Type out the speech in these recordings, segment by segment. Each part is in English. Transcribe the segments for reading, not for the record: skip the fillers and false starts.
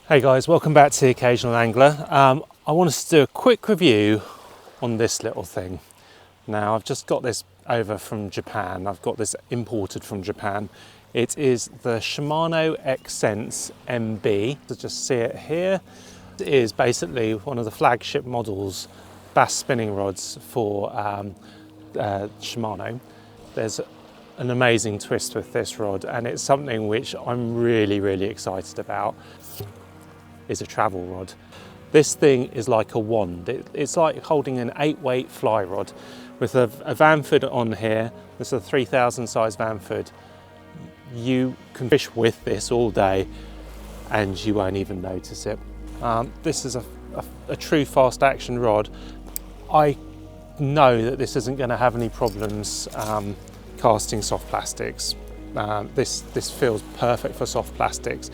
Hey guys, welcome back to The Occasional Angler. I want us to do a quick review on this little thing. Now, I've just got this over from Japan. I've got this imported from Japan. It is the Shimano Exsence MB. You just see it here. It is basically one of the flagship models, bass spinning rods for Shimano. There's an amazing twist with this rod, and it's something which I'm really excited about. Is a travel rod. This thing is like a wand. It's like holding an 8-weight fly rod with a Vanford on here. This is a 3000 size Vanford. You can fish with this all day and you won't even notice it. This is a true fast action rod. I know that this isn't going to have any problems casting soft plastics. This feels perfect for soft plastics.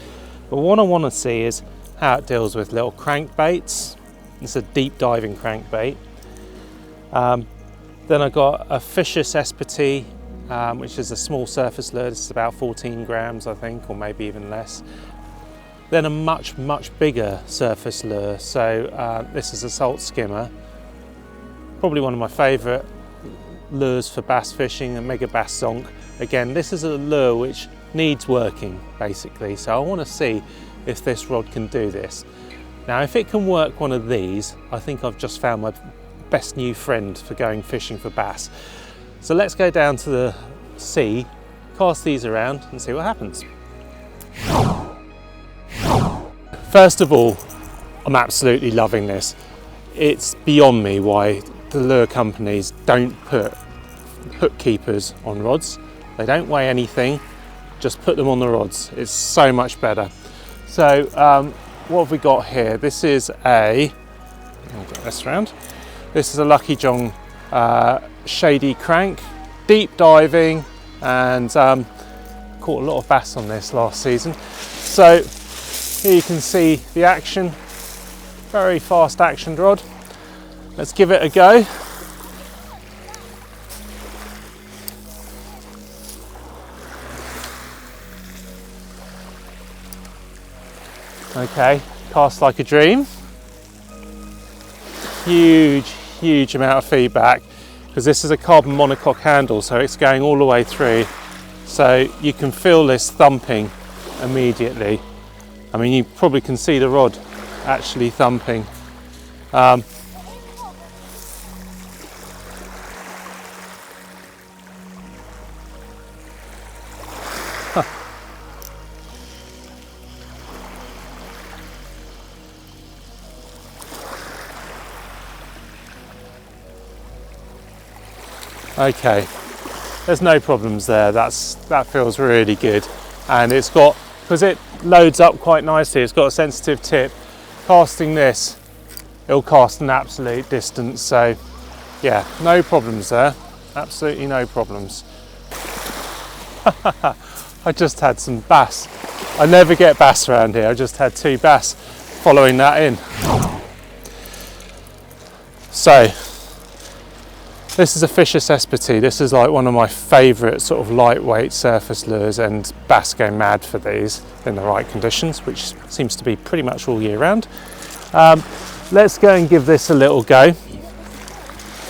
But what I want to see is how it deals with little crankbaits. It's a deep diving crankbait. Then I got a Fisher's Espity, which is a small surface lure. This is about 14 grams, I think, or maybe even less. Then a much bigger surface lure. So this is a salt skimmer. Probably one of my favourite lures for bass fishing, a mega bass zonk. Again, this is a lure which needs working, basically. So I want to see if this rod can do this. Now, if it can work one of these, I think I've just found my best new friend for going fishing for bass. So let's go down to the sea, cast these around and see what happens. First of all, I'm absolutely loving this. It's beyond me why the lure companies don't put hook keepers on rods. They don't weigh anything, just put them on the rods. It's so much better. So what have we got here? This is I'll get this around. This is a Lucky John shady crank, deep diving, and caught a lot of bass on this last season. So here you can see the action, very fast action rod. Let's give it a go. Okay, cast like a dream. Huge amount of feedback, because this is a carbon monocoque handle, so it's going all the way through. So you can feel this thumping immediately. I mean, you probably can see the rod actually thumping. Okay, there's no problems there. That feels really good, and it's got, because it loads up quite nicely, it's got a sensitive tip. Casting this, it'll cast an absolute distance. So yeah, no problems there, absolutely no problems. I just had some bass. I never get bass around here. I just had 2 bass following that in. So this is a Fisher's Espity. This is like one of my favourite sort of lightweight surface lures, and bass go mad for these in the right conditions, which seems to be pretty much all year round. Let's go and give this a little go.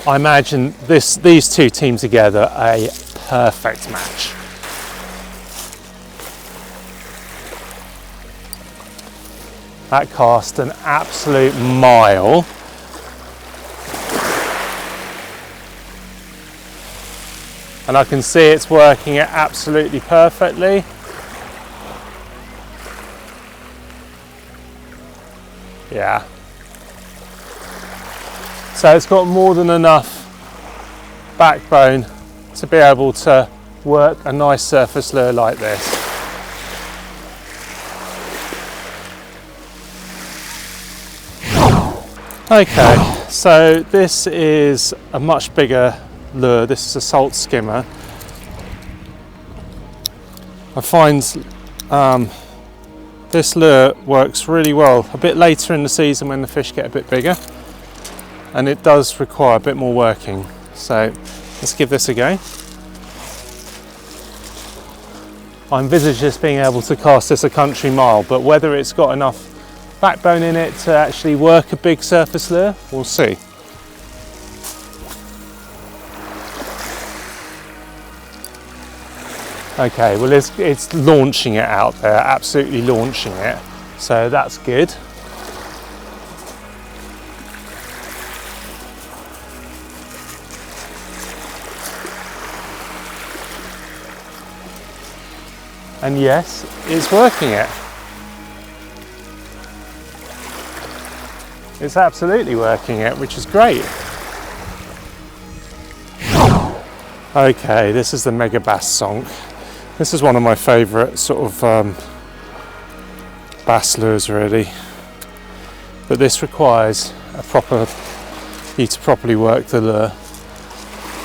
I imagine these two team together a perfect match. That cast an absolute mile. And I can see it's working it absolutely perfectly. Yeah. So it's got more than enough backbone to be able to work a nice surface lure like this. Okay, so this is a much bigger lure. This is a salt skimmer. I find this lure works really well a bit later in the season when the fish get a bit bigger, and it does require a bit more working. So let's give this a go. I envisage this being able to cast this a country mile, but whether it's got enough backbone in it to actually work a big surface lure? We'll see. Okay, well it's launching it out there, absolutely launching it, so that's good. And yes, it's working it. It's absolutely working it, which is great. Okay, this is the Mega Bass Sonk. This is one of my favourite sort of bass lures really. But this requires you to properly work the lure.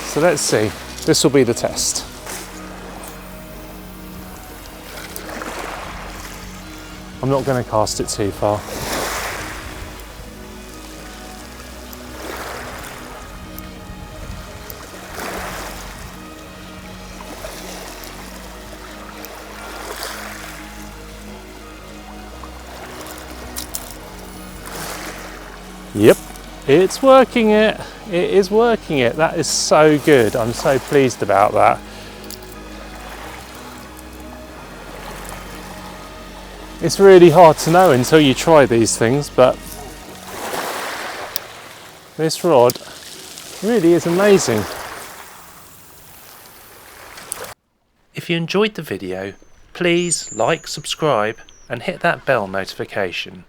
So let's see, this will be the test. I'm not going to cast it too far. Yep, it's working it. It is working it. That is so good. I'm so pleased about that. It's really hard to know until you try these things, but this rod really is amazing. If you enjoyed the video, please like, subscribe and hit that bell notification.